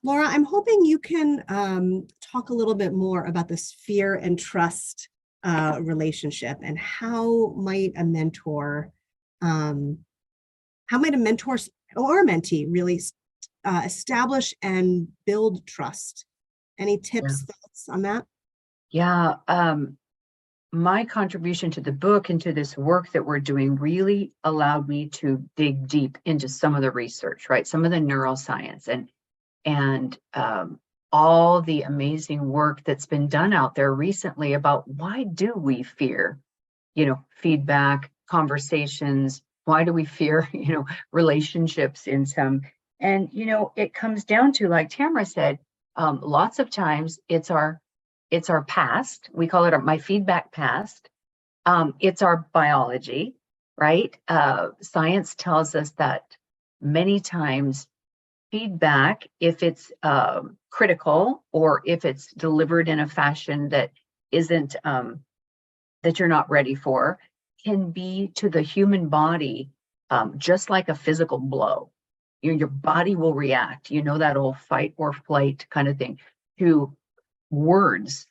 Laura, I'm hoping you can talk a little bit more about this fear and trust relationship, and um, how might a mentor or a mentee really establish and build trust? Any Yeah. tips, thoughts on that? Yeah. My contribution to the book and to this work that we're doing really allowed me to dig deep into some of the research, right? Some of the neuroscience and all the amazing work that's been done out there recently about why do we fear, feedback, conversations? Why do we fear, relationships in some? And, it comes down to, like Tamara said, lots of times it's our past. We call it my feedback past. It's our biology, right? Science tells us that many times feedback, if it's critical or if it's delivered in a fashion that isn't that you're not ready for, can be to the human body just like a physical blow. Your body will react. That old fight or flight kind of thing to words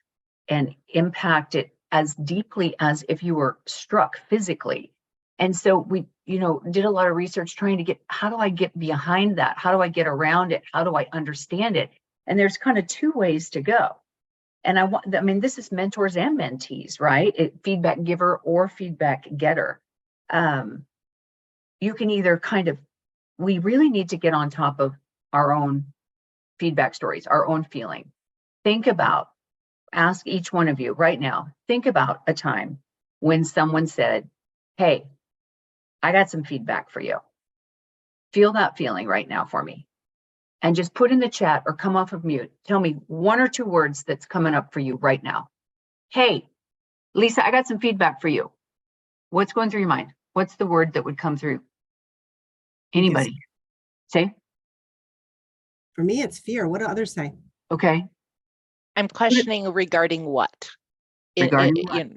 and impact it as deeply as if you were struck physically. And so we, did a lot of research trying to how do I get behind that? How do I get around it? How do I understand it? And there's kind of two ways to go. And this is mentors and mentees, right? Feedback giver or feedback getter. You can either we really need to get on top of our own feedback stories, our own feeling. Ask each one of you right now, think about a time when someone said, hey, I got some feedback for you. Feel that feeling right now for me. And just put in the chat or come off of mute. Tell me one or two words that's coming up for you right now. Hey, Lisa, I got some feedback for you. What's going through your mind? What's the word that would come through? Anybody? Say. For me, it's fear. What do others say? Okay. I'm questioning regarding what? Regarding what?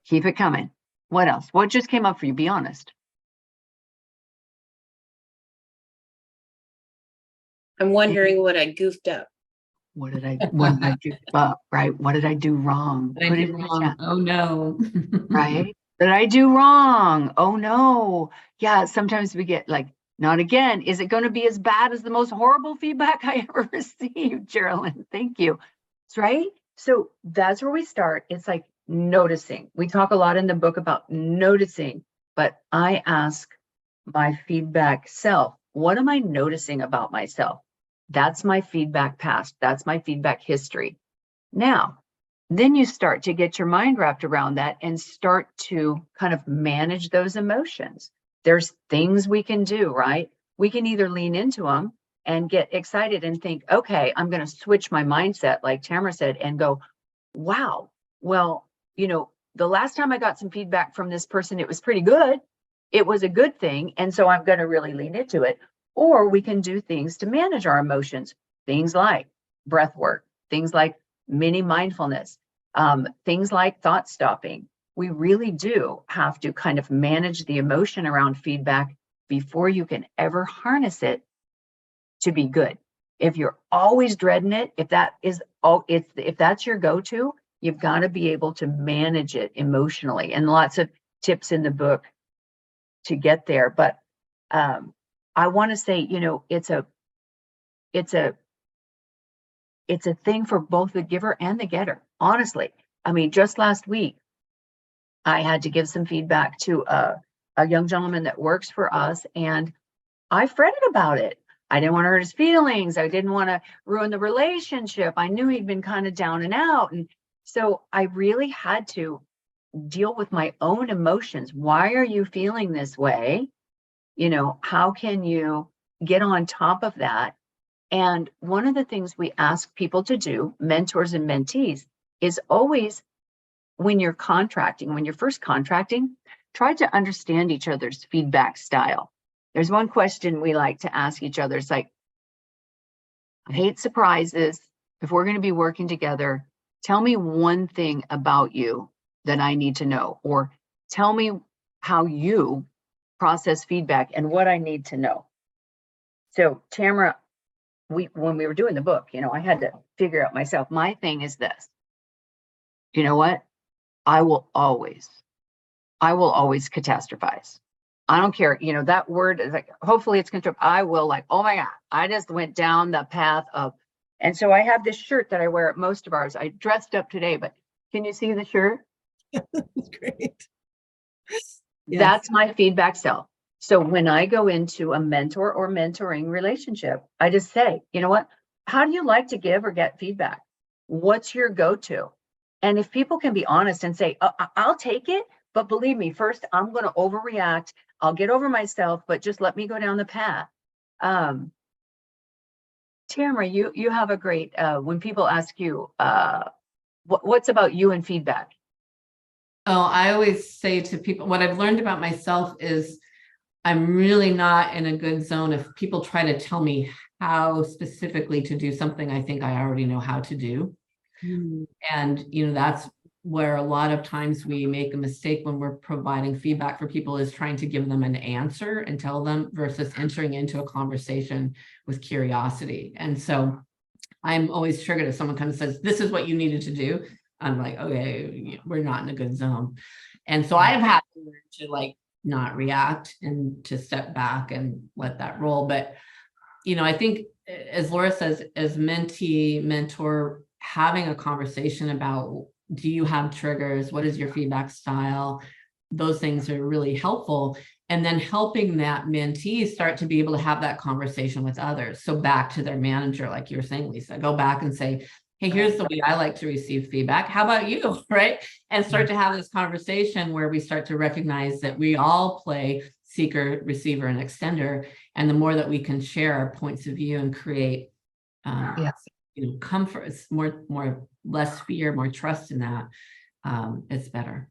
Keep it coming. What else? What just came up for you? Be honest. I'm wondering what I goofed up. What did I goof up, right? What did I do wrong? Put it in the chat. Oh no. Right? Did I do wrong? Oh no. Yeah, sometimes we get like, not again. Is it going to be as bad as the most horrible feedback I ever received, Geraldine? Thank you. That's right. So that's where we start. It's like noticing. We talk a lot in the book about noticing, but I ask my feedback self, what am I noticing about myself? That's my feedback past. That's my feedback history. Now, then you start to get your mind wrapped around that and start to kind of manage those emotions. There's things we can do, right? We can either lean into them and get excited and think, okay, I'm going to switch my mindset, like Tamara said, and go, wow, well, the last time I got some feedback from this person, it was pretty good. It was a good thing. And so I'm going to really lean into it. Or we can do things to manage our emotions, things like breath work, things like mini mindfulness, things like thought stopping. We really do have to kind of manage the emotion around feedback before you can ever harness it to be good. If you're always dreading it, if that's your go-to, you've got to be able to manage it emotionally, and lots of tips in the book to get there. But I want to say, it's a thing for both the giver and the getter. Honestly, just last week, I had to give some feedback to a young gentleman that works for us, and I fretted about it. I didn't want to hurt his feelings. I didn't want to ruin the relationship. I knew he'd been kind of down and out. And so I really had to deal with my own emotions. Why are you feeling this way? How can you get on top of that? And one of the things we ask people to do, mentors and mentees, is always when you're first contracting, try to understand each other's feedback style. There's one question we like to ask each other. It's like, I hate surprises. If we're going to be working together, tell me one thing about you that I need to know, or tell me how you process feedback and what I need to know. So Tamara, when we were doing the book, I had to figure out myself. My thing is this. You know what? I will always catastrophize. I don't care. That word is like, hopefully it's control. I will like, oh my God, I just went down the path of, and so I have this shirt that I wear at most of ours. I dressed up today, but can you see the shirt? That's great. Yes. That's my feedback self. So when I go into a mentor or mentoring relationship, I just say, you know what? How do you like to give or get feedback? What's your go-to? And if people can be honest and say, I'll take it, but believe me, first, I'm going to overreact. I'll get over myself, but just let me go down the path. Tamara, you have a great, when people ask you, what's about you and feedback? Oh, I always say to people, what I've learned about myself is I'm really not in a good zone. If people try to tell me how specifically to do something, I think I already know how to do. And, that's where a lot of times we make a mistake when we're providing feedback for people, is trying to give them an answer and tell them versus entering into a conversation with curiosity. And so I'm always triggered if someone comes and says, this is what you needed to do. I'm like, okay, we're not in a good zone. And so I've had to learn to like not react and to step back and let that roll. But, I think as Laura says, as mentee, mentor, having a conversation about, do you have triggers? What is your feedback style? Those things are really helpful. And then helping that mentee start to be able to have that conversation with others. So back to their manager, like you were saying, Lisa, go back and say, hey, here's the way I like to receive feedback. How about you, right? And start to have this conversation where we start to recognize that we all play seeker, receiver, and extender. And the more that we can share our points of view and create comfort, more less fear, more trust in that, it's better.